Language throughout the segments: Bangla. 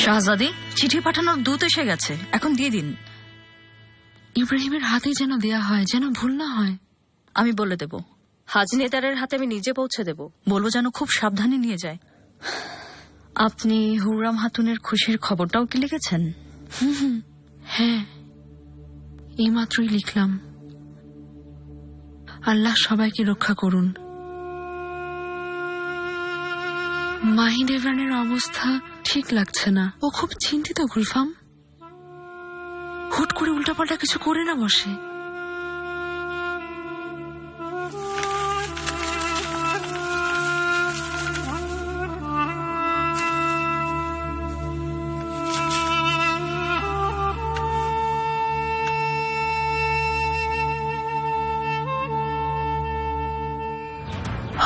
শাহজাদি, চিঠি পাঠানোর দূত এসে গেছে, এখন দিয়ে দিন। ইব্রাহিমের হাতে যেন দেয়া হয়, যেন ভুল না হয়। আমি বলে দেব। হাজনেদারের হাতে আমি নিজে পৌঁছে দেব। বলবো যেন খুব সাবধানে নিয়ে যায়। আপনি হুররাম হাতুনের খুশির খবরটাও কি লিখেছেন? হ্যাঁ, এইমাত্রই লিখলাম। আল্লাহ সবাইকে রক্ষা করুন। মাহিদেভানের অবস্থা ঠিক লাগছে না। ও খুব চিন্তিত গুলফাম। হুট করে উল্টাপাল্টা কিছু করে না বসে।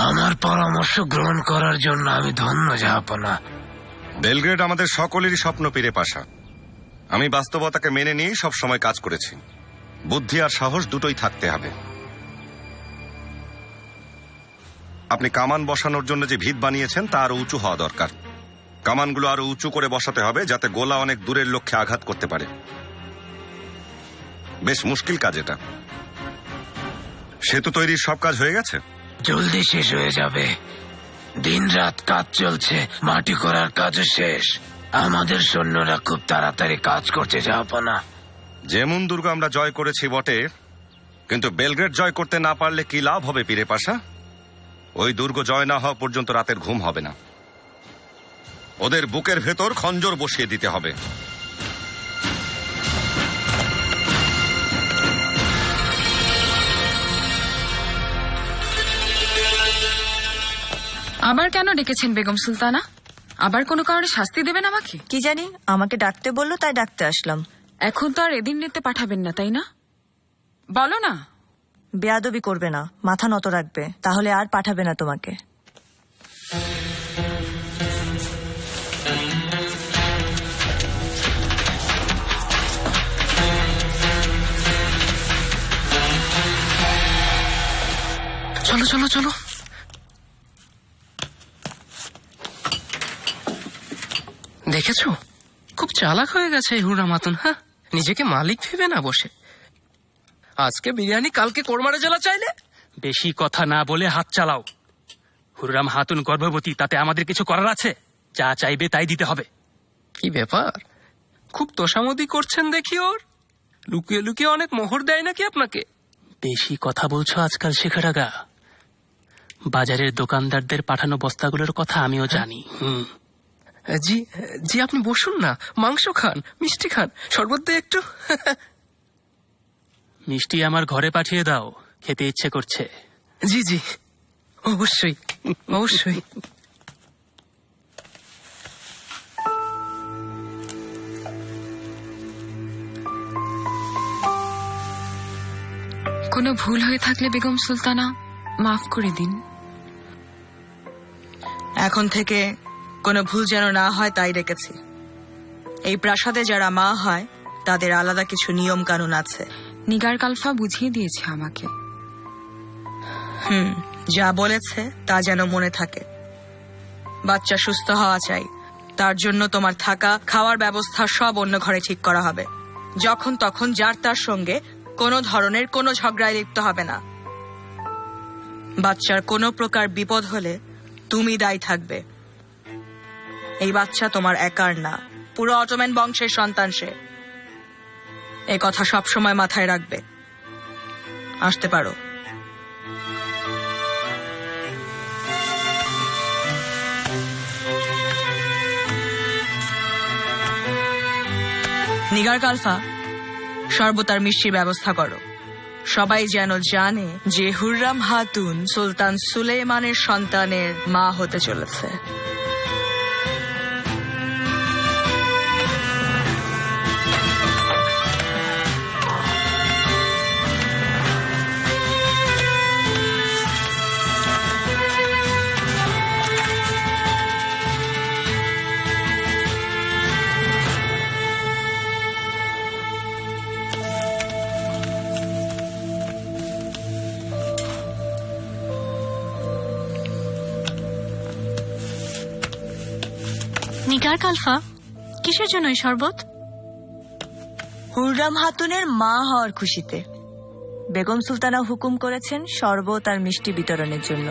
আমার পরামর্শ গ্রহণ করার জন্য আমি ধন্য জাহাপনা। বেলগ্রেড আমাদের সকলেরই স্বপ্ন পীরে পাশা। আমি বাস্তবতাকে মেনে নিয়েই সবসময় কাজ করেছি। বুদ্ধি আর সাহস দুটোই থাকতে হবে। আপনি কামান বসানোর জন্য যে ভিত বানিয়েছেন তা আরো উঁচু হওয়া দরকার। কামানগুলো আরো উঁচু করে বসাতে হবে যাতে গোলা অনেক দূরের লক্ষ্যে আঘাত করতে পারে। বেশ মুশকিল কাজ এটা। সেতু তৈরির সব কাজ হয়ে গেছে? জলদি শেষ হয়ে যাবে। দিন রাত কাজ চলছে, মাটি করার কাজও শেষ। আমাদের সৈন্যরা খুব তাড়াতাড়ি কাজ করছে জাহাপনা। যেমন দুর্গ আমরা জয় করেছি বটে, কিন্তু বেলগ্রেড জয় করতে না পারলে কি লাভ হবে পীরে পাশা? ওই দুর্গ জয় না হওয়া পর্যন্ত রাতের ঘুম হবে না। ওদের বুকের ভেতর খঞ্জর বসিয়ে দিতে হবে। আবার কেন ডেকেছেন বেগম সুলতানা? আবার কোনো কারণে শাস্তি দেবেন আমাকে? কি জানি, আমাকে ডাকতে বললো তাই ডাকতে আসলাম। এখন তো আর এদিন নিতে পাঠাবেন না, তাই না? বলো না। বেয়াদবি করবে না, মাথা নত রাখবে, তাহলে আর পাঠাবে না তোমাকে। চলো চলো চলো। দেখেছো, খুব চালাক হয়ে গেছে এই হুররাম হাতুন। হ্যাঁ, নিজেকে মালিক ভেবে না বসে। আজকে বিরিয়ানি, কালকে কোরমারে জেলা চাইলে। বেশি কথা না বলে হাত চালাও। হুররাম হাতুন গর্ভবতী, তাতে আমাদের কিছু করার আছে? যা চাইবে তাই দিতে হবে। কি ব্যাপার, খুব তোষামদি করছেন দেখি। ওর লুকিয়ে লুকিয়ে অনেক মোহর দেয় নাকি আপনাকে? বেশি কথা বলছো আজকাল শেখারাগা। বাজারের দোকানদারদের পাঠানো বস্তাগুলোর কথা আমিও জানি। জি জি, আপনি বসুন না, মাংস খান, মিষ্টি খান, শরবত দিয়ে একটু। মিষ্টি আমার ঘরে পাঠিয়ে দাও, খেতে ইচ্ছে করছে। জি জি, অবশ্যই অবশ্যই। কোনো ভুল হয়ে থাকলে বেগম সুলতানা মাফ করে দিন। এখন থেকে কোনো ভুল যেন না হয় তাই রেখেছি। এই প্রাসাদে যারা মা হয় তাদের আলাদা কিছু নিয়ম কানুন আছে। নিগার কালফা বুঝিয়ে দিয়েছে আমাকে। যা বলেছে তা যেন মনে থাকে। বাচ্চা সুস্থ হওয়া চাই, তার জন্য তোমার থাকা খাওয়ার ব্যবস্থা সব অন্য ঘরে ঠিক করা হবে। যখন তখন যার তার সঙ্গে কোনো ধরনের কোনো ঝগড়ায় লিপ্ত হবে না। বাচ্চার কোনো প্রকার বিপদ হলে তুমি দায়ী থাকবে। এই বাচ্চা তোমার একার না, পুরো অটোম্যান বংশের সন্তান সে। এ কথা সব সময় মাথায় রাখবে। আসতে পারো। নিগার কালফা, সর্বতার মিষ্টির ব্যবস্থা করো। সবাই যেন জানে যে হুররাম হাতুন সুলতান সুলেইমানের সন্তানের মা হতে চলেছে। নিগার কালফা, কিসের জন্য এই শরবত? হুররাম হাতুনের মা হওয়ার খুশিতে বেগম সুলতানা হুকুম করেছেন শরবত আর মিষ্টি বিতরণের জন্য।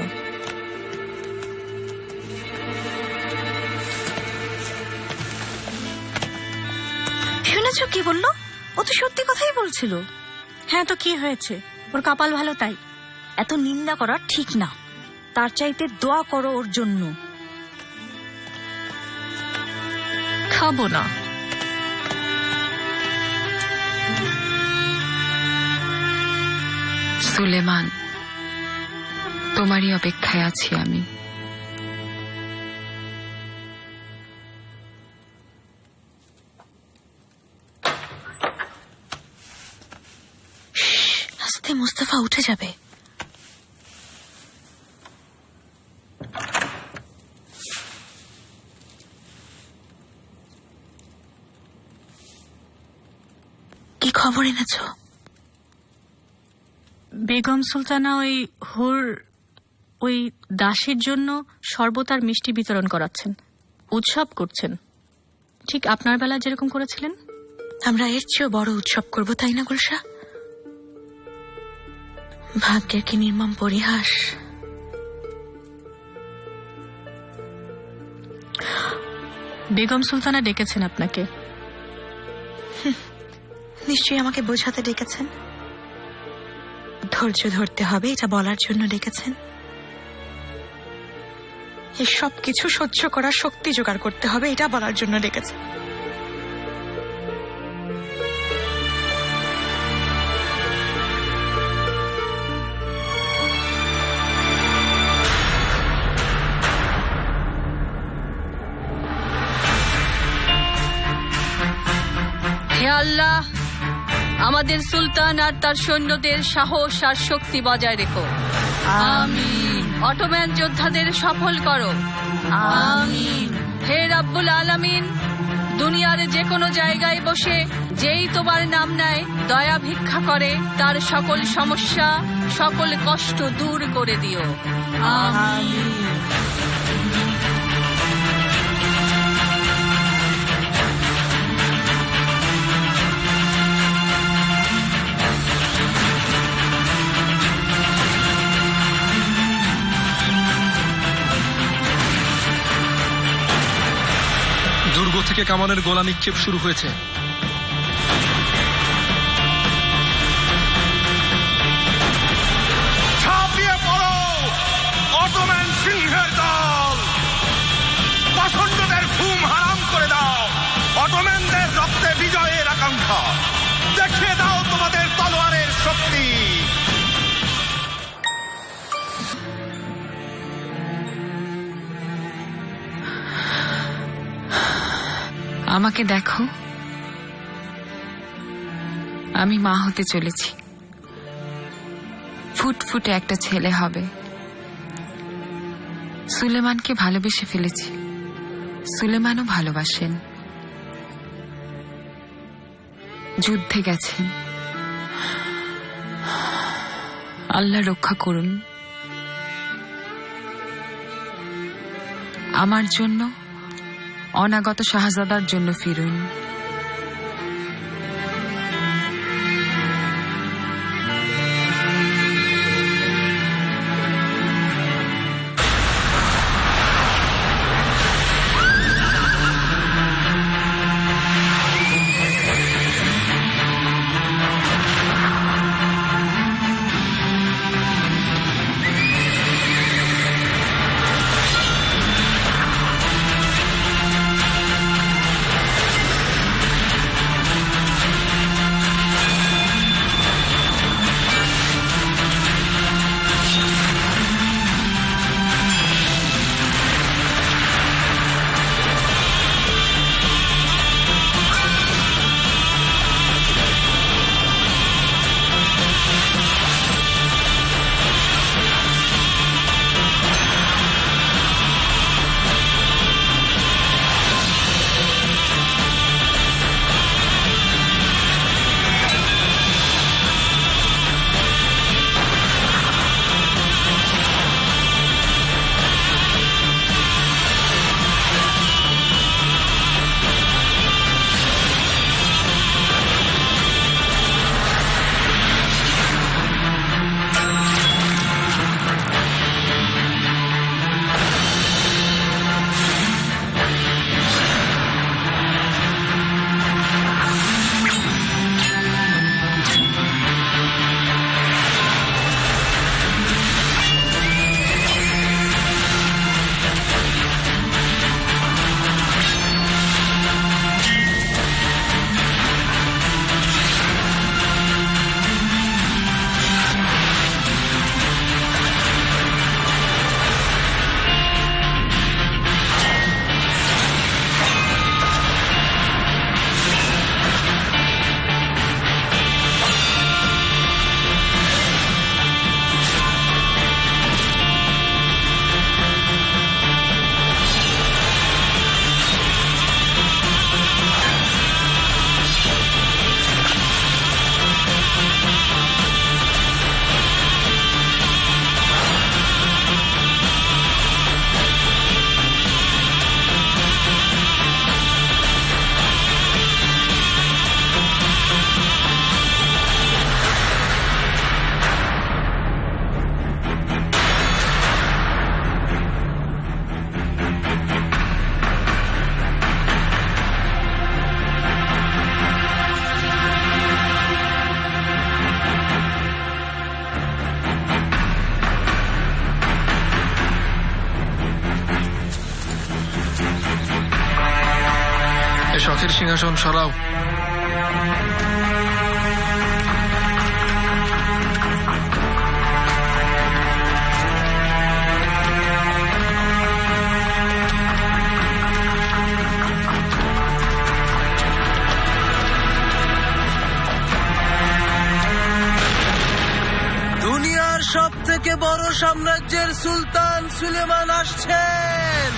শুনেছ কি বললো? ও তো সত্যি কথাই বলছিল। হ্যাঁ, তো কি হয়েছে? ওর কপাল ভালো তাই। এত নিন্দা করা ঠিক না, তার চাইতে দোয়া করো ওর জন্য। খাবো না। সুলেমান, তোমারই অপেক্ষায় আছি আমি। আস্তে, মুস্তাফা উঠে যাবে। কি খবর এনেছ? বেগম সুলতানা ওই দাসীর জন্য শরবত আর মিষ্টি বিতরণ করাচ্ছেন, উৎসব করছেন, ঠিক আপনার বেলা যেরকম করেছিলেন। আমরা এর চেয়েও বড় উৎসব করব, তাই না গুলশা? ভাগ্যের কি নির্মম পরিহাস। বেগম সুলতানা ডেকেছেন আপনাকে। নিশ্চয়ই আমাকে বোঝাতে ডেকেছেন। ধৈর্য ধরতে হবে এটা বলার জন্য ডেকেছেন। এই সব কিছু সহ্য করার শক্তি জোগাড় করতে হবে এটা বলার জন্য ডেকেছেন। হে আল্লাহ, আমাদের সুলতান আর তার সৈন্যদের সাহস আর শক্তি বজায় রেখো। আমিন। অটোম্যান যোদ্ধাদের সফল করো। আমিন। হে রাব্বুল আলামিন, দুনিয়ার যে কোনো জায়গায় বসে যেই তোমার নাম নেয়, দয়া ভিক্ষা করে, তার সকল সমস্যা সকল কষ্ট দূর করে দিও। আমিন। দুর্গ থেকে কামানের গোলা নিক্ষেপ শুরু হয়েছে। ঝাঁপিয়ে পড়ো অটোম্যান সিংহের দল! পাষণ্ডদের ঘুম হারাম করে দাও। অটোম্যানদের রক্তে বিজয়ের আকাঙ্ক্ষা দেখিয়ে দাও তোমাদের তলোয়ারের শক্তি। আমাকে দেখো, আমি মা হতে চলেছি। ফুটফুটে একটা ছেলে হবে। সুলেমানকে ভালোবেসে ফেলেছি, সুলেমানও ভালোবাসেন। যুদ্ধে গেছেন, আল্লাহ রক্ষা করুন। আমার জন্য, অনাগত শাহজাদার জন্য ফিরুন। শখের সিংহাসন সরাও। দুনিয়ার সব থেকে বড় সাম্রাজ্যের সুলতান সুলেমান আসছেন।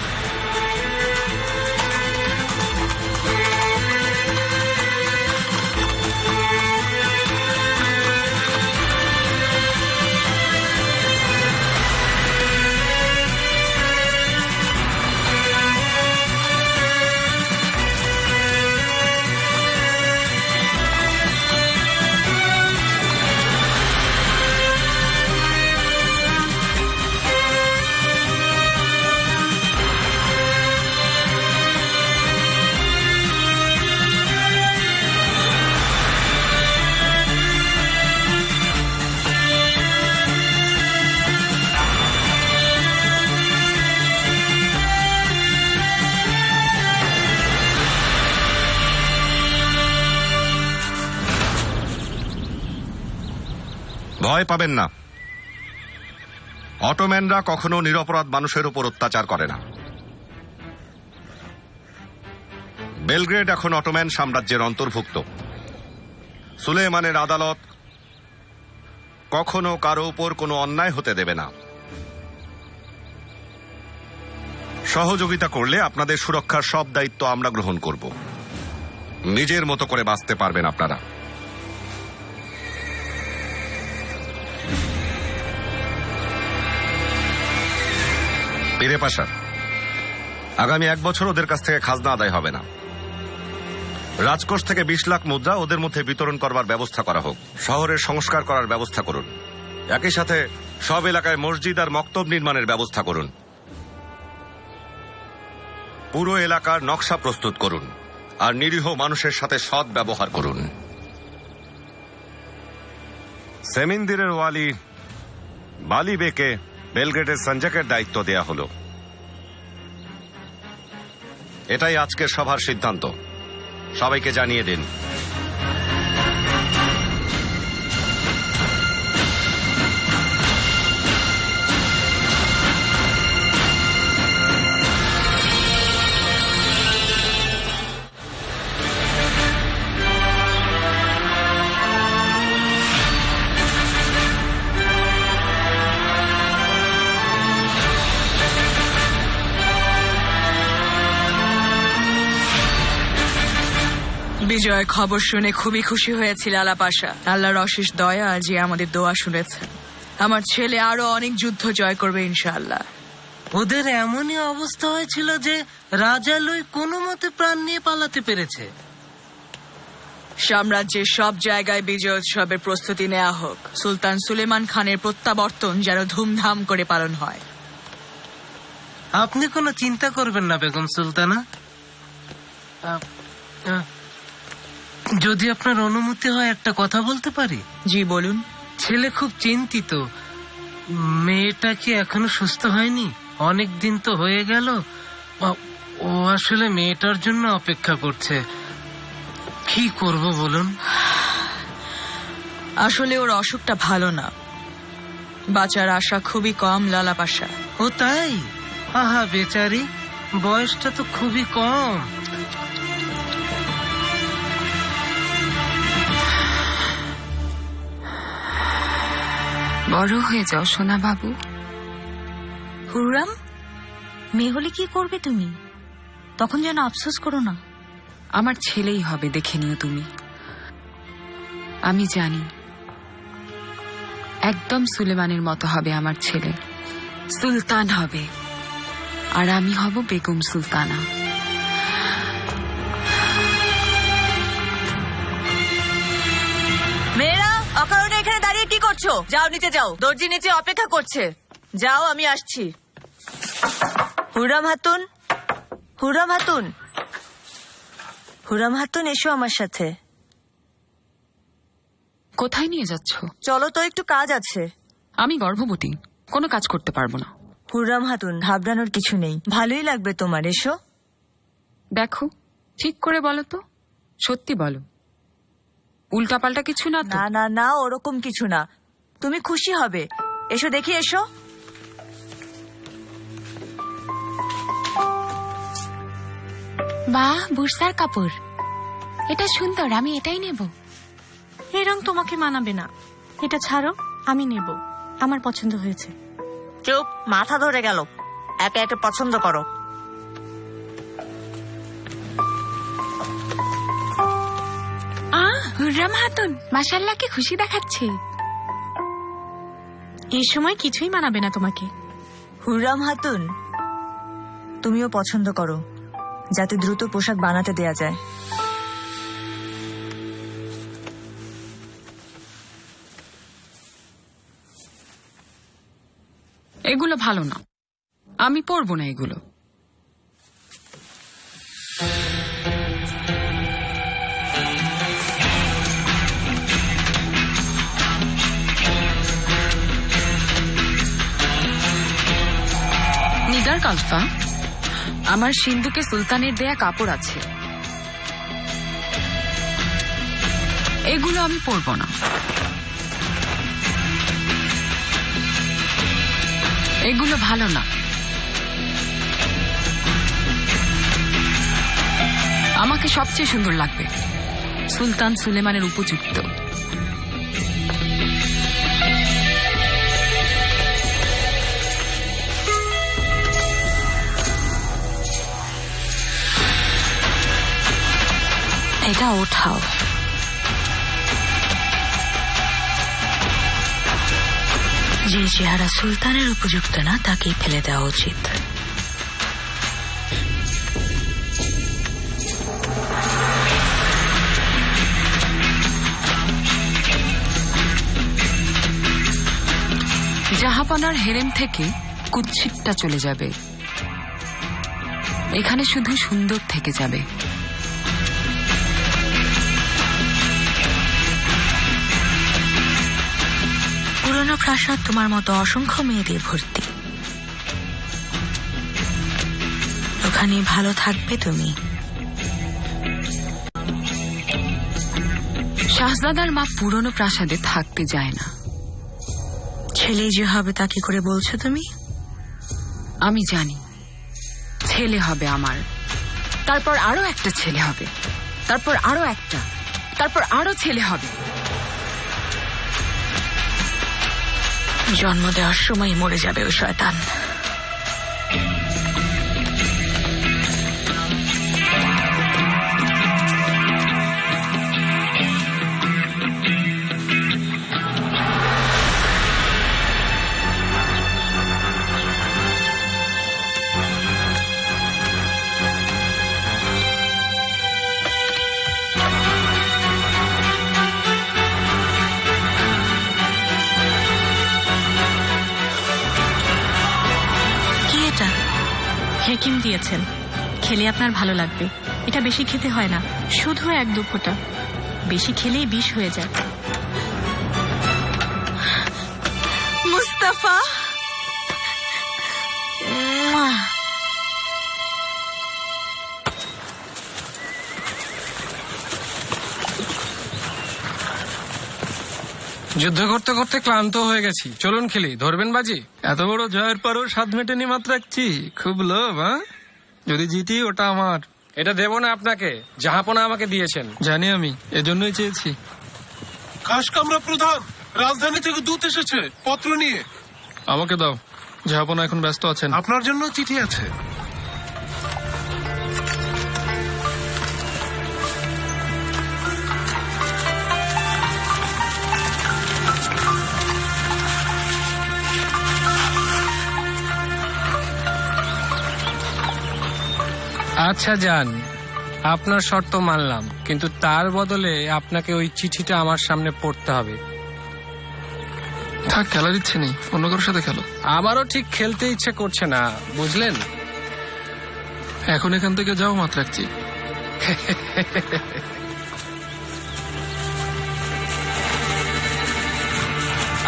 ভয় পাবেন না, অটোম্যানরা কখনো নিরপরাধ মানুষের উপর অত্যাচার করে না। বেলগ্রেড এখন অটোম্যান সাম্রাজ্যের অন্তর্ভুক্ত। সুলেমানের আদালত কখনো কারো উপর কোনো অন্যায় হতে দেবে না। সহযোগিতা করলে আপনাদের সুরক্ষার সব দায়িত্ব আমরা গ্রহণ করব। নিজের মতো করে বাঁচতে পারবেন আপনারা। পীরে পাশা, আগামী 1 বছর ওদের কাছ থেকে খাজনা আদায় হবে না। রাজকোষ থেকে 20 লাখ মুদ্রা ওদের মধ্যে বিতরণ করবার ব্যবস্থা করা হোক। শহরের সংস্কার করার ব্যবস্থা করুন। একই সাথে সব এলাকায় মসজিদ আর মক্তব নির্মাণের ব্যবস্থা করুন। পুরো এলাকার নকশা প্রস্তুত করুন আর নিরীহ মানুষের সাথে সৎ ব্যবহার করুন। সেমিন্দিরের ওয়ালি বালি বেকে বেলগ্রেডের সঞ্জাকের দায়িত্ব দেয়া হলো। এটাই আজকের সভার সিদ্ধান্ত। সবাইকে জানিয়ে দিন। বিজয়ের খবর শুনে খুবই খুশি হয়েছি লালা পাশা। আল্লাহর অশেষ দয়া যে আমাদের দোয়া শুনেছেন। আমার ছেলে আরো অনেক যুদ্ধ জয় করবে ইনশাআল্লাহ। ওদের এমনই অবস্থা হয়েছিল যে রাজা লুই কোনো মতে প্রাণ নিয়ে পালাতে পেরেছে। সাম্রাজ্যের সব জায়গায় বিজয় উৎসবের প্রস্তুতি নেওয়া হোক। সুলতান সুলেমান খানের প্রত্যাবর্তন যেন ধুমধাম করে পালন হয়। আপনি কোনো চিন্তা করবেন না বেগম সুলতানা। যদি আপনার অনুমতি হয় একটা কথা বলতে পারি? জি বলুন। ছেলে খুব চিন্তিত। মেয়েটা কি এখনো সুস্থ হয়নি? অনেক দিন তো হয়ে গেল। ও আসলে মেয়েটার জন্য অপেক্ষা করছে। কি করব বলুন? আসলে ওর অসুখটা ভালো না, বাঁচার আশা খুবই কম লালা পাশা। ও তাই? আহা বেচারি, বয়সটা তো খুবই কম। বড় হয়ে যাও সোনা বাবু। হুররাম, মেয়ে হলে কি করবে তুমি? তখন যেন আফসোস করো না। আমার ছেলেই হবে, দেখে নিও তুমি। আমি জানি একদম সুলেমানের মতো হবে আমার ছেলে। সুলতান হবে আর আমি হব বেগম সুলতানা। মেয়েরা অকারণে এখানে দাঁড়িয়ে কি করছো? যাও নিচে যাও, দর্জি নিচে অপেক্ষা করছে। যাও, আমি আসছি। হুররাম হাতুন, হুররাম হাতুন, হুররাম হাতুন, এসো আমার সাথে। কোথায় নিয়ে যাচ্ছ? চলো তো, একটু কাজ আছে। আমি গর্ভবতী, কোনো কাজ করতে পারবো না। হুররাম হাতুন, ঘাবড়ানোর কিছু নেই, ভালোই লাগবে তোমার, এসো। দেখো ঠিক করে বলো তো, সত্যি বলো, উল্টাপাল্টা কিছু না তো? না না না, ওরকম কিছু না। তুমি খুশি হবে। এসো দেখি, এসো। বাহ, বুরসার কাপড়, এটা সুন্দর, আমি এটাই নেব। এই রং তোমাকে মানাবে না, এটা ছাড়ো, আমি নেব, আমার পছন্দ হয়েছে। চুপ, মাথা ধরে গেল। একে একে পছন্দ করো। হুররাম খাতুন, মাশাআল্লাহকে খুশি দেখাচ্ছে। এই সময় কিছুই মানাবে না তোমাকে। হুররাম খাতুন, তুমিও পছন্দ করো, যাতে দ্রুত পোশাক বানাতে দেয়া যায়। এগুলো ভালো না, আমি পরবো না এগুলো। নিগার কালফা, আমার সিন্ধুকে সুলতানের দেয়া কাপড় আছে, এগুলো আমি পরবো না। এগুলো ভালো না, আমাকে সবচেয়ে সুন্দর লাগবে, সুলতান সুলেমানের উপযুক্ত। এটা ওঠাও। যে চেহারা সুলতানের উপযুক্ত না তাকেই ফেলে দেওয়া উচিত। জাহাপনার হেরেম থেকে কুৎসিতটা চলে যাবে, এখানে শুধু সুন্দর থেকে যাবে। পুরনো প্রাসাদ তোমার মতো অসংখ্য মেয়ে দিয়ে ভর্তি, ওখানে ভালো থাকবে তুমি। শাহজাদার মা পুরনো প্রাসাদে থাকতে যায় না। ছেলে যে হবে তা কি করে বলছো তুমি? আমি জানি, ছেলে হবে আমার, তারপর আরো একটা ছেলে হবে, তারপর আরো একটা, তারপর আরো ছেলে হবে। জন্ম দেওয়ার সময় মরে যাবে ওই শয়তান। হেকিম দিয়েছেন, খেলে আপনার ভালো লাগবে। এটা বেশি খেতে হয় না, শুধু 1-2 ফোঁটা, বেশি খেলেই বিষ হয়ে যায়। মুস্তাফা, যুদ্ধ করতে করতে ক্লান্ত হয়ে গেছি, চলুন খেলি। ধরবেন বাজি? এত বড় জয়ের পরও স্বাদ মেটেনি মাত্র রাখছি। খুব লোভ, হ্যাঁ? যদি জিতি ওটা আমার। এটা দেবো না আপনাকে, জাহাপনা আমাকে দিয়েছেন। জানি, আমি এজন্যই চেয়েছি। খাসকামরা প্রধান, রাজধানী থেকে দূত এসেছে পত্র নিয়ে। আমাকে দাও, জাহাপনা এখন ব্যস্ত আছেন। আপনার জন্য চিঠি আছে। আচ্ছা যান, আপনার শর্ত মানলাম, কিন্তু তার বদলে আপনাকে ওই চিঠিটা আমার সামনে পড়তে হবে। থাক, খেলার ইচ্ছে নেই, অন্য কারোর সাথে খেলো। আমারও ঠিক খেলতে ইচ্ছে করছে না, বুঝলেন? এখন এখান থেকে যাও, মাত্র রাখছি।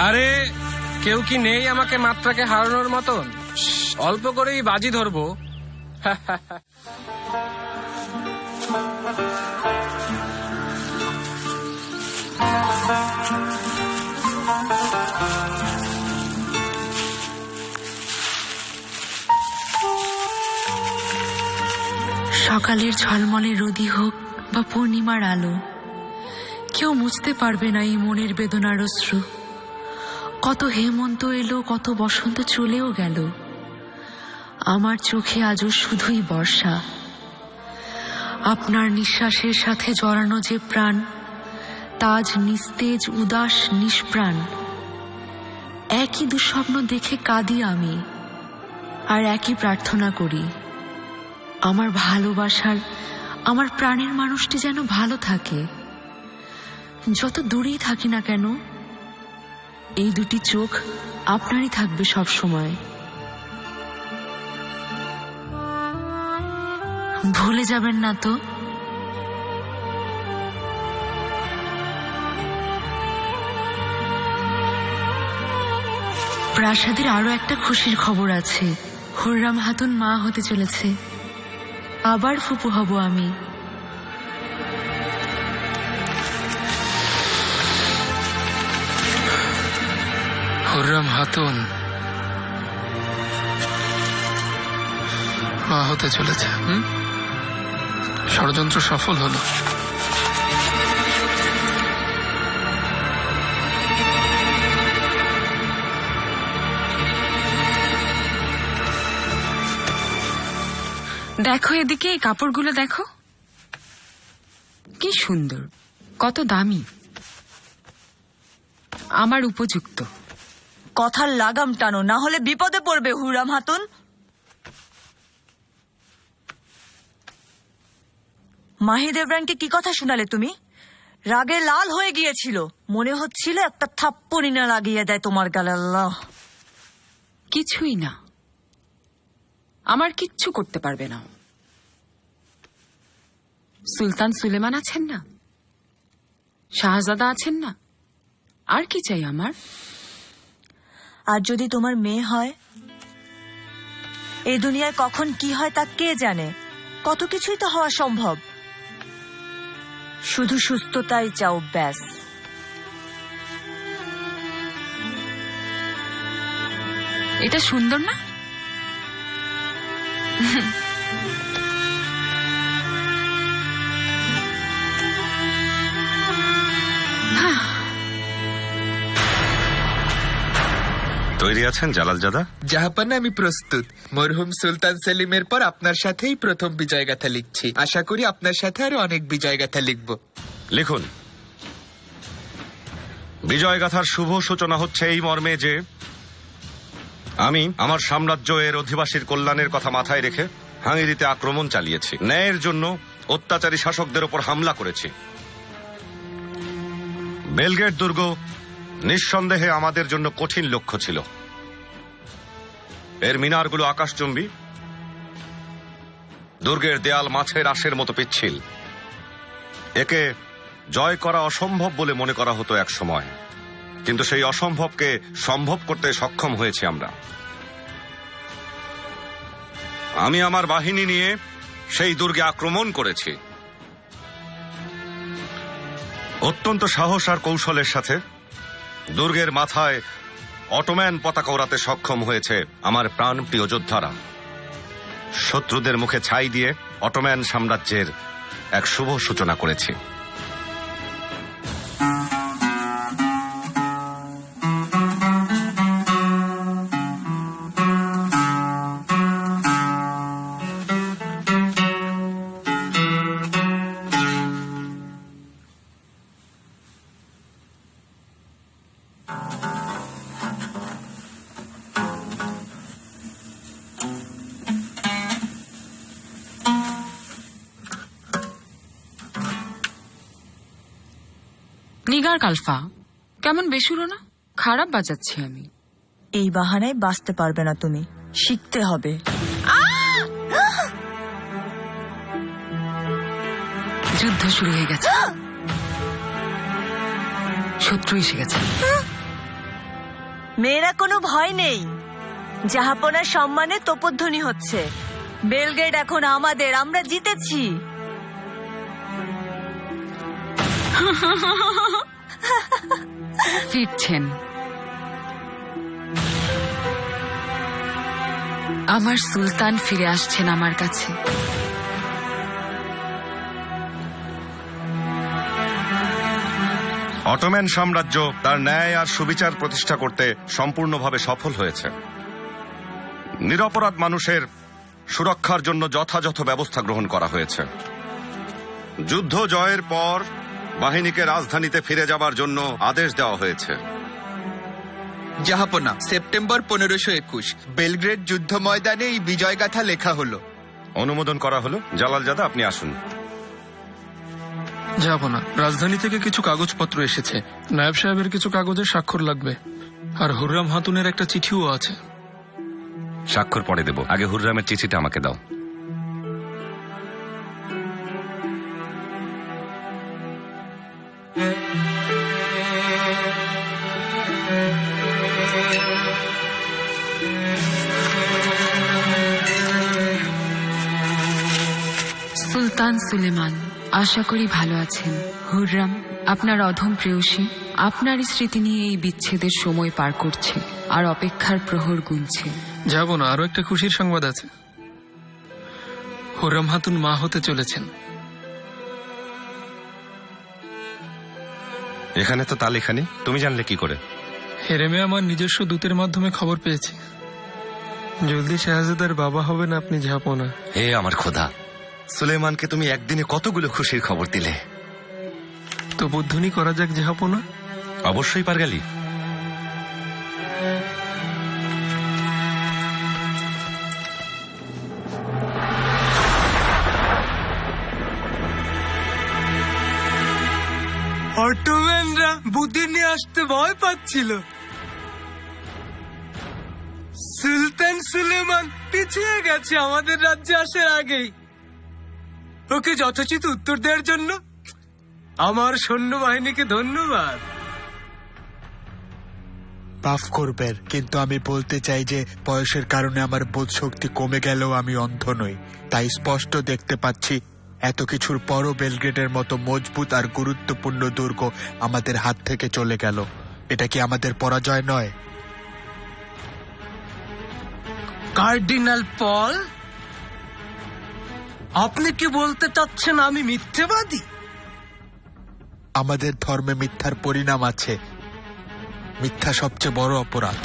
আরে কেউ কি নেই আমাকে মাত্রাকে হারানোর মতন? অল্প করেই বাজি ধরবো। সকালের ঝলমলে রোদি হোক বা পূর্ণিমার আলো, কেউ মুছতে পারবে না এই মনের বেদনার অশ্রু। কত হেমন্ত এলো, কত বসন্ত চলেও গেল, আমার চোখে আজও শুধুই বর্ষা। আপনার নিঃশ্বাসের সাথে জড়ানো যে প্রাণ, তাজ নিস্তেজ উদাস নিষ্প্রাণ। একই দুঃস্বপ্ন দেখে কাঁদি আমি, আর একই প্রার্থনা করি, আমার ভালোবাসার, আমার প্রাণের মানুষটি যেন ভালো থাকে। যত দূরেই থাকি না কেন, এই দুটি চোখ আপনারই থাকবে সব সময়। ভুলে যাবেন না তো? প্রাসাদের আরো একটা খুশির খবর আছে। হুররাম হাতুন মা হতে চলেছে। আবার ফুপু হব আমি। হুররাম হাতুন মা হতে চলেছে। ষড়যন্ত্র সফল হলো। দেখো এদিকে, এই কাপড়গুলো দেখো, কি সুন্দর, কত দামি, আমার উপযুক্ত। কথার লাগাম টানো, না হলে বিপদে পড়বে হুররাম হাতুন। মাহি দেবরানকে কি কথা শোনালে তুমি? রাগে লাল হয়ে গিয়েছিল, মনে হচ্ছিল একটা থাপ্পড়ি না লাগিয়ে দেয় তোমার গালে। আল্লাহ, কিছুই না, আমার কিচ্ছু করতে পারবে না। সুলতান সুলেমান আছেন না, শাহজাদা আছেন না, আর কি চাই আমার? আর যদি তোমার মেয়ে হয়, এই দুনিয়ায় কখন কি হয় তা কে জানে। কত কিছুই তো হওয়া সম্ভব। শুধু সুস্থতাই চাও, ব্যাস। এটা সুন্দর না? তৈরি আছেন জালালজাদা? জাহাপানা, আমি প্রস্তুত। মরহুম সুলতান সেলিমের পর আপনার সাথেই প্রথম বিজয়গাথা লিখছি। আশা করি আপনার সাথে আরো অনেক বিজয়গাথা লিখব। লিখুন। বিজয়গাথার শুভ সূচনা হচ্ছে এই মর্মে যে আমি আমার সাম্রাজ্য এর অধিবাসীর কল্যাণের কথা মাথায় রেখে হাঙ্গেরিতে আক্রমণ চালিয়েছি, ন্যায়ের জন্য অত্যাচারী শাসকদের ওপর হামলা করেছি। বেলগ্রেড দুর্গ নিঃসন্দেহে আমাদের জন্য কঠিন লক্ষ্য ছিল। এর মিনারগুলো আকাশচুম্বী, দুর্গের দেয়াল মাছের আঁশের মতো পিচ্ছিল। একে জয় করা অসম্ভব বলে মনে করা হতো এক সময়, কিন্তু সেই অসম্ভবকে সম্ভব করতে সক্ষম হয়েছি আমরা। আমি আমার বাহিনী নিয়ে সেই দুর্গে আক্রমণ করেছি। অত্যন্ত সাহস আর কৌশলের সাথে দুর্গের মাথায় অটোম্যান পতাকা ওড়াতে সক্ষম হয়েছে আমার প্রাণপ্রিয় যোদ্ধারা। শত্রুদের মুখে ছাই দিয়ে অটোম্যান সাম্রাজ্যের এক শুভ সূচনা করেছি। নিগার কালফা, কেমন বেসুরো না? খারাপ বাজাচ্ছি আমি। এই বাহানায় বাঁচতে পারবে না তুমি, শিখতে হবে। যুদ্ধ শুরু হয়ে গেছে, শত্রু এসে গেছে। মেয়েরা কোনো ভয় নেই, জাহাপনার সম্মানে তোপধ্বনি হচ্ছে। বেলগ্রেড এখন আমাদের, আমরা জিতেছি। ফিরছেন। আমার সুলতান ফিরে আসছেন আমার কাছে। অটোম্যান সাম্রাজ্য তার ন্যায় আর সুবিচার প্রতিষ্ঠা করতে সম্পূর্ণভাবে সফল হয়েছে। নিরপরাধ মানুষের সুরক্ষার জন্য যথাযথ ব্যবস্থা গ্রহণ করা হয়েছে। যুদ্ধ জয়ের পর বাহিনীকে রাজধানীতে ফিরে যাবার জন্য আদেশ দেওয়া হয়েছে। জাহাপনা, সেপ্টেম্বর 1521 বেলগ্রেড যুদ্ধ ময়দানে এই বিজয়গাথা লেখা হলো। অনুমোদন করা হলো। জালালজাদা, আপনি আসুন। যাবো না, রাজধানী থেকে কিছু কাগজপত্র এসেছে। নায়েব সাহেবের কিছু কাগজের স্বাক্ষর লাগবে, আর হুররাম হাতুনের একটা চিঠিও আছে। স্বাক্ষর পরে দেব, আগে হুররামের চিঠিটা আমাকে দাও। সুলতান সুলেমান, আশা করি ভালো আছেন। হুররাম, আপনার অধম প্রেয়সী আপনারই স্মৃতি নিয়ে এই বিচ্ছেদের সময় পার করছে আর অপেক্ষার প্রহর গুনছে। যাবো না, আরো একটা খুশির সংবাদ আছে। হুররাম হাতুন মা হতে চলেছেন। এখানে তো তা লেখা নেই, তুমি জানলে কি করে? হেরেমে আমার নিজস্ব দূতের মাধ্যমে খবর পেয়েছি। জলদি শাহজাদার বাবা হবেন আপনি, যাবো না। হে আমার খোদা, সুলেমানকে তুমি একদিনে কতগুলো খুশির খবর দিলে। তো বুদ্ধনি করা যাক, যাবো না। অবশ্যই পারগালি। অটোম্যানরা বুদ্ধি নিয়ে আসতে ভয় পাচ্ছিল। সুলতান সুলেমান পিছিয়ে গেছে আমাদের রাজ্যে আসার আগেই। ওকে যথোচিত উত্তর দেওয়ার জন্য আমার সৈন্যবাহিনীকে ধন্যবাদ। মাফ করবেন, কিন্তু আমি বলতে চাই যে বয়সের কারণে আমার বোধ শক্তি কমে গেলেও আমি অন্ধ নই। তাই স্পষ্ট দেখতে পাচ্ছি এত কিছুর পরও বেলগ্রেডের মতো মজবুত আর গুরুত্বপূর্ণ দুর্গ আমাদের হাত থেকে চলে গেল। এটা কি আমাদের পরাজয় নয়? কার্ডিনাল পল, আপনি কি বলতে চাচ্ছেন আমি মিথ্যেবাদী? আমাদের ধর্মে মিথ্যার পরিণাম আছে। মিথ্যা সবচেয়ে বড় অপরাধ।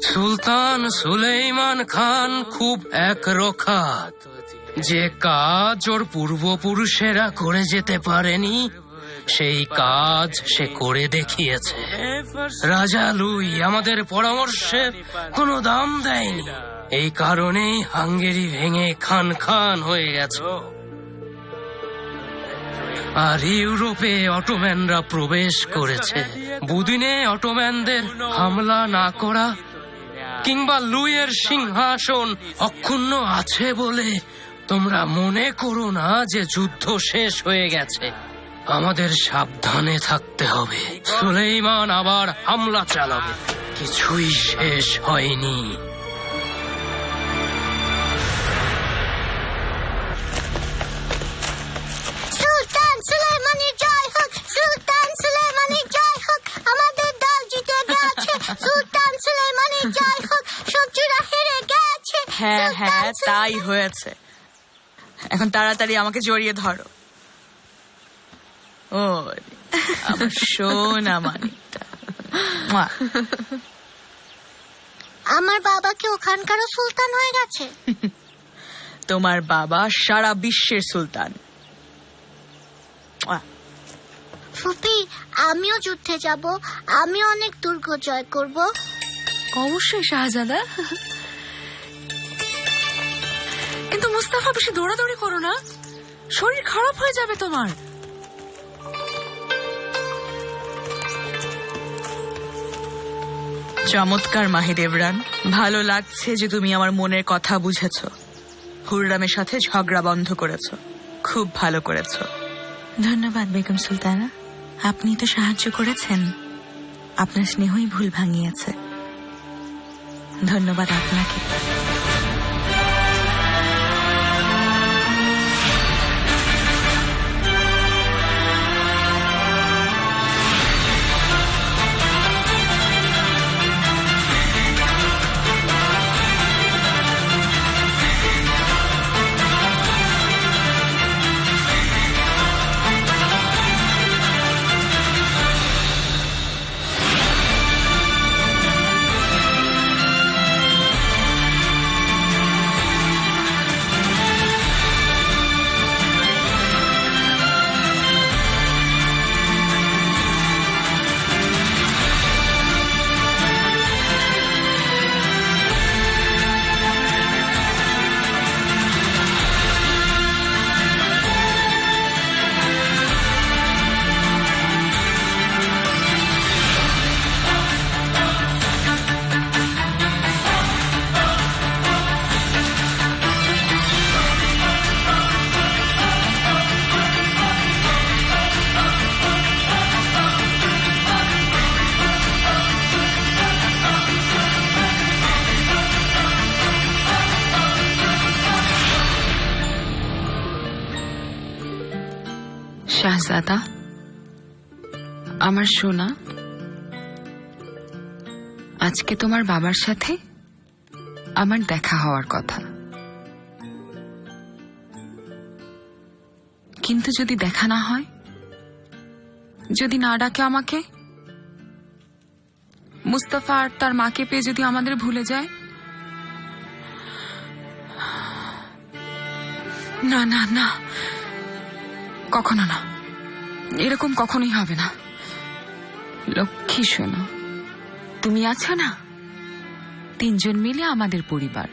সুলতান সুলেইমান খান খুব একরোখা। যে কাজ ওর পূর্বপুরুষেরা করে যেতে পারেনি, সেই কাজ সে করে দেখিয়েছে। রাজা লুই আমাদের পরামর্শে কোনো দাম দেয়নি। এই কারণেই হাঙ্গেরি ভেঙে খান খান হয়ে গেছে। আর ইউরোপে অটোম্যানরা প্রবেশ করেছে। বুদিনে অটোম্যানদের হামলা না করা কিংবা লুইয়ের সিংহাসন অক্ষুণ্ণ আছে বলে তোমরা মনে করো না যে যুদ্ধ শেষ হয়ে গেছে। আমাদের সাবধানে থাকতে হবে। সুলেইমান আবার হামলা চালাবে, কিছুই শেষ হয়নি। সুলতান সুলাইমানের জয় হোক, সুলতান সুলাইমানের জয় হোক, আমাদের দল জিতে গেছে। সুলতান সুলাইমানের জয় হোক, শত্রুরা হেরে গেছে। হ্যাঁ হ্যাঁ, তাই হয়েছে। এখন তাড়াতাড়ি আমাকে জড়িয়ে ধরো। ও আমার সোনা মানিকটা। আমার বাবা কি ওখানকারও সুলতান হয়ে গেছে? তোমার বাবা সারা বিশ্বের সুলতান। ফুপি, আমিও যুদ্ধে যাব, আমি অনেক দুর্গ জয় করব। অবশ্যই শাহজাদা, কিন্তু মুস্তাফা বেশি দৌড়াদৌড়ি করো না, শরীর খারাপ হয়ে যাবে তোমার। চমৎকার মাহিদেবরান, ভালো লাগছে যে তুমি আমার মনের কথা বুঝেছো। হুররামের সাথে ঝগড়া বন্ধ করেছো, খুব ভালো করেছো। ধন্যবাদ বেগম সুলতানা, আপনি তো সাহায্য করেছেন। আপনার স্নেহই ভুল ভাঙিয়েছে। ধন্যবাদ আপনাকে। লতা, আমার সোনা, আজকে তোমার বাবার সাথে আমার দেখা হওয়ার কথা, কিন্তু যদি দেখা না হয়, যদি না ডাকে আমাকে, মুস্তাফা আর তার মাকে পেয়ে যদি আমাদের ভুলে যায়, না না না, কখনো না, এরকম কখনোই হবে না। লক্ষ্মী শোনো, তুমি আছো না, 3 জন মিলে আমাদের পরিবার।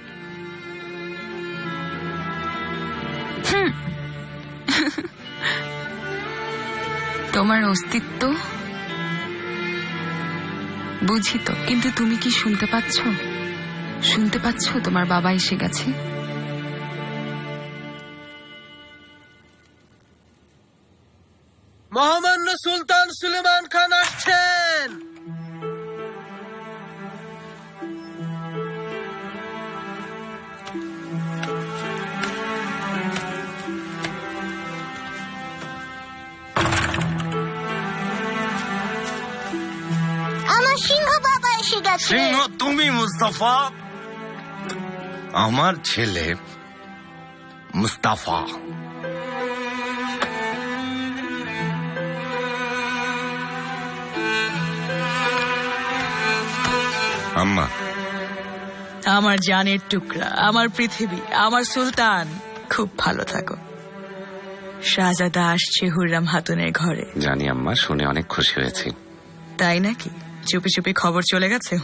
তোমার অস্তিত্ব বুঝি তো, কিন্তু তুমি কি শুনতে পাচ্ছ? শুনতে পাচ্ছ তোমার বাবা এসে গেছে? মহামান্য সুলতান সুলেমান খান আসছেন। আমার সিংহ বাবা এসে গেছে। সিংহ তুমি মুস্তাফা? আমার ছেলে মুস্তাফা। আম্মা, আমার জানের টুকরা, আমার পৃথিবী, আমার সুলতান, খুব ভালো থাকো। শাহজাদা আসছে হুররাম হাতুনের ঘরে। জানি আম্মা, শুনে অনেক খুশি হয়েছি। তাই নাকি? চুপি চুপি খবর চলে গেছে?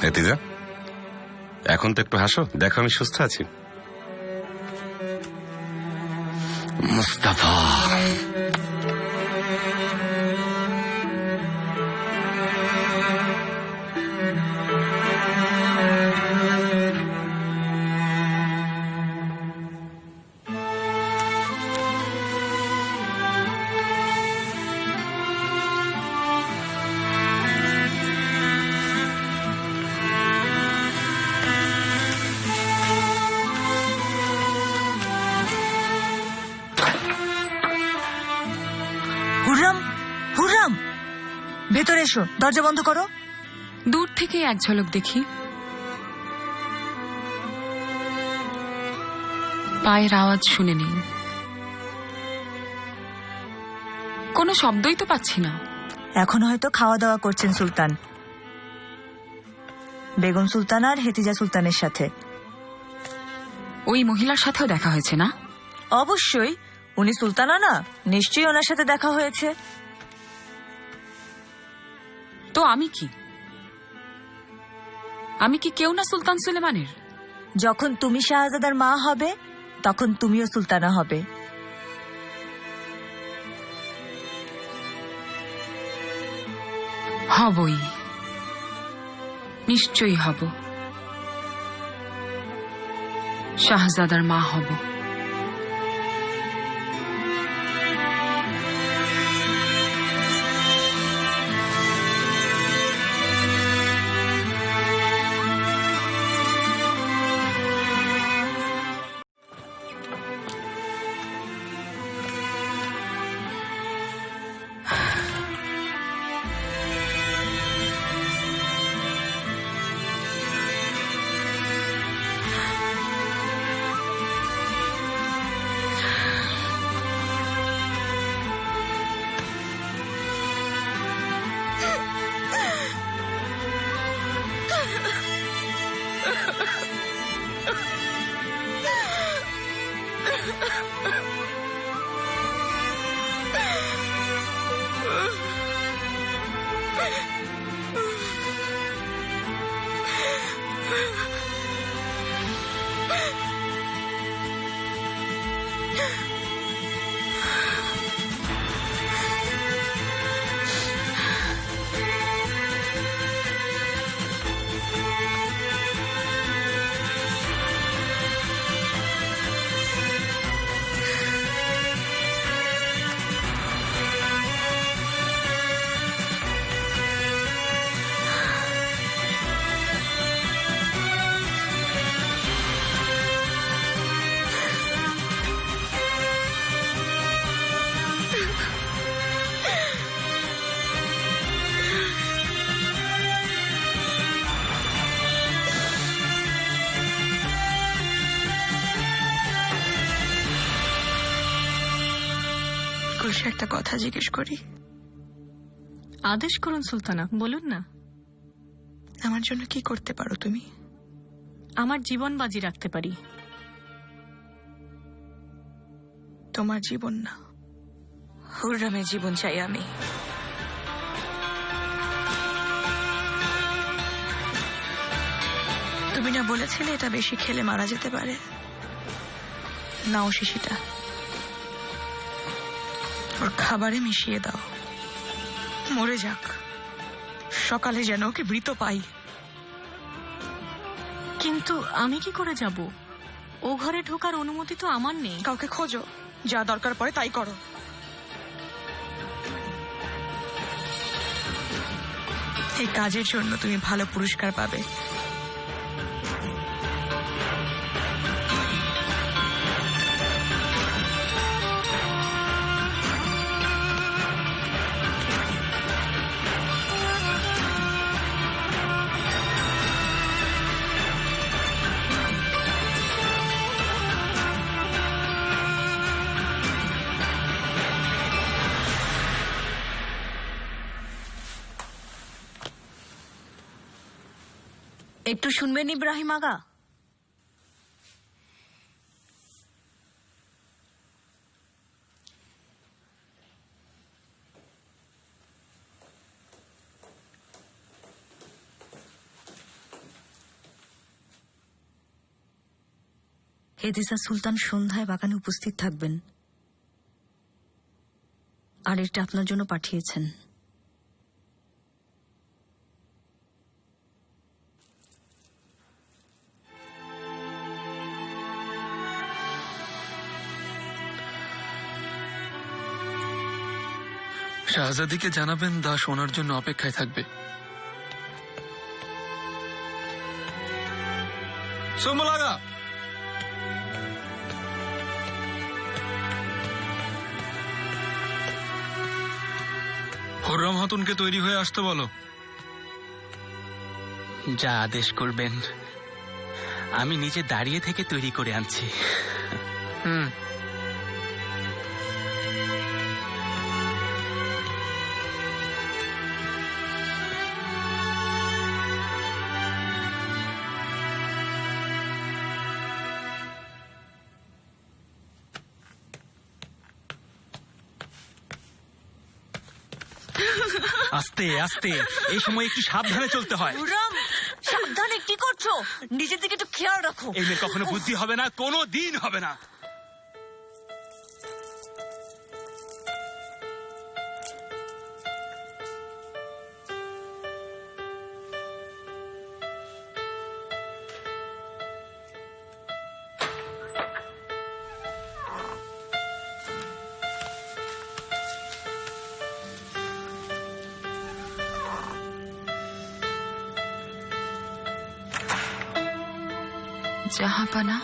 এতিজা, এখন তো একটু হাসো, দেখো আমি সুস্থ আছি। মুস্তাফা, হুররাম, হুররাম, ভেতরে এসো, দরজা বন্ধ করো। দূর থেকে এক ঝলক দেখি। পায়ের আওয়াজ শুনে নেই, কোনো শব্দই তো পাচ্ছি না। এখন হয়তো খাওয়া দাওয়া করছেন সুলতান, বেগম সুলতান আর হেতিজা সুলতানের সাথে। ওই মহিলার সাথেও দেখা হয়েছে না? অবশ্যই, উনি সুলতানা না, নিশ্চয়ই ওনার সাথে দেখা হয়েছে। তো আমি কি? আমি কি কেউ না সুলতান সুলেমানের? যখন তুমি শাহজাদার মা হবে, তখন তুমিও সুলতানা হবে। হবই, নিশ্চয়ই হব, শাহজাদার মা হব। বসে একটা কথা জিজ্ঞেস করি? আদেশ করুন সুলতানা, বলুন না। আমার জন্য কি করতে পারো তুমি? আমার জীবন বাজি রাখতে পারি। তোমার জীবন না, হুররামের জীবন চাই আমি। তুমি না বলেছিলে এটা বেশি খেলে মারা যেতে পারে? নাও শিশিটা, ওর খাবারে মিশিয়ে দাও, মরে যাক, সকালে যেন ওকে মৃত পাই। কিন্তু আমি কি করে যাব? ও ঘরে ঢোকার অনুমতি তো আমার নেই। কাউকে খোঁজো, যা দরকার পড়ে তাই করো। এই কাজের জন্য তুমি ভালো পুরস্কার পাবে। একটু শুনবেন ইব্রাহিম আগা? হেদিসা সুলতান সন্ধ্যায় বাগানে উপস্থিত থাকবেন, আর এটা আপনার জন্য পাঠিয়েছেন। শাহজাদিকে জানাবেন দাস ওনার জন্য অপেক্ষায় থাকবে। সোমলাগা, হুররাম হাতুনকে তৈরি হয়ে আসতে বলো। যা আদেশ করবেন, আমি নিজে দাঁড়িয়ে থেকে তৈরি করে আনছি। আস্তে আস্তে, এই সময় একটু সাবধানে চলতে হয়। সাবধানে, কি করছো? নিজের দিকে একটু খেয়াল রাখো। এই মেয়ে কখনো বুদ্ধি হবে না, কোনো দিন হবে না। জাহাপানা,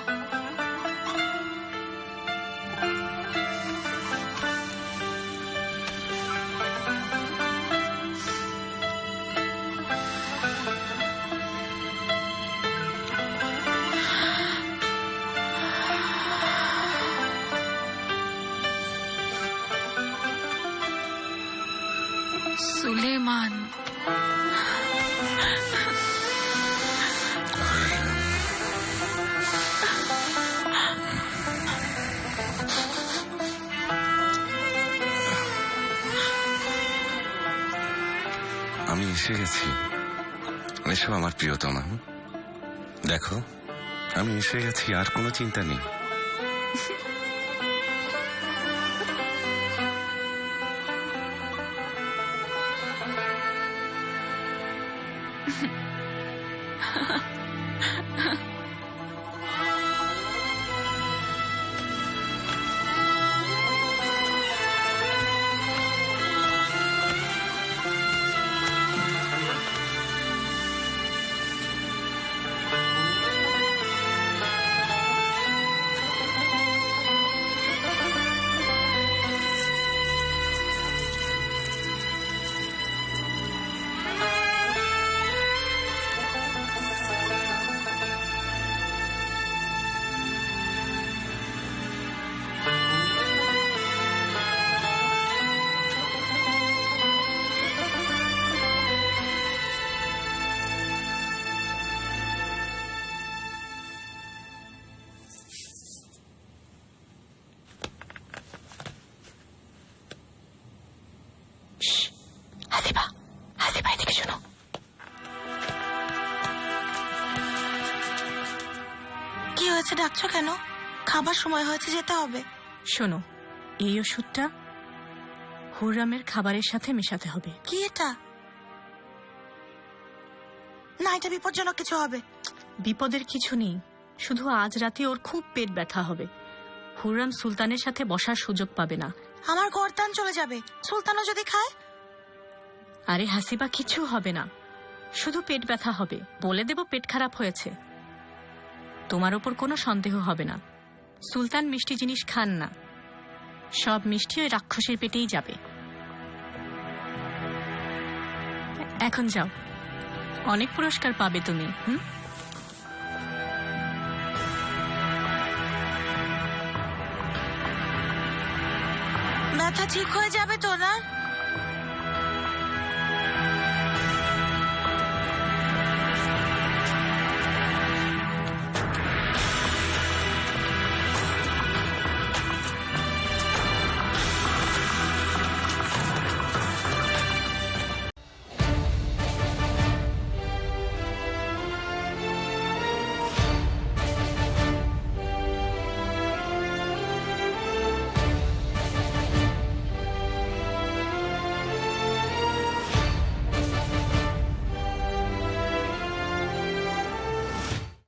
সুলেমান, আমি এসে গেছি। এসো আমার প্রিয়তমা, দেখো আমি এসে গেছি, আর কোনো চিন্তা নেই। শোনো। কি হয়েছে, ডাকছো কেন? খাবার সময় হয়েছে, যেতে হবে। শোনো, এই ওষুধটা হুররামের খাবারের সাথে মেশাতে হবে। কি এটা? না, এটা বিপজ্জনক কিছু হবে। বিপদের কিছু নেই, শুধু আজ রাতে ওর খুব পেট ব্যথা হবে। হুররাম সুলতানের সাথে বসার সুযোগ পাবে না। আমার গর্দান চলে যাবে, সুলতানও যদি খায়। আরে হাসিবা, কিছু হবে না, শুধু পেট ব্যথা হবে। বলে দেব পেট খারাপ হয়েছে, তোমার ওপর কোনো সন্দেহ হবে না। সুলতান মিষ্টি জিনিস খান না, সব মিষ্টি ওই রাক্ষসের পেটেই যাবে। এখন যাও, অনেক পুরস্কার পাবে তুমি। ব্যথা ঠিক হয়ে যাবে তো না?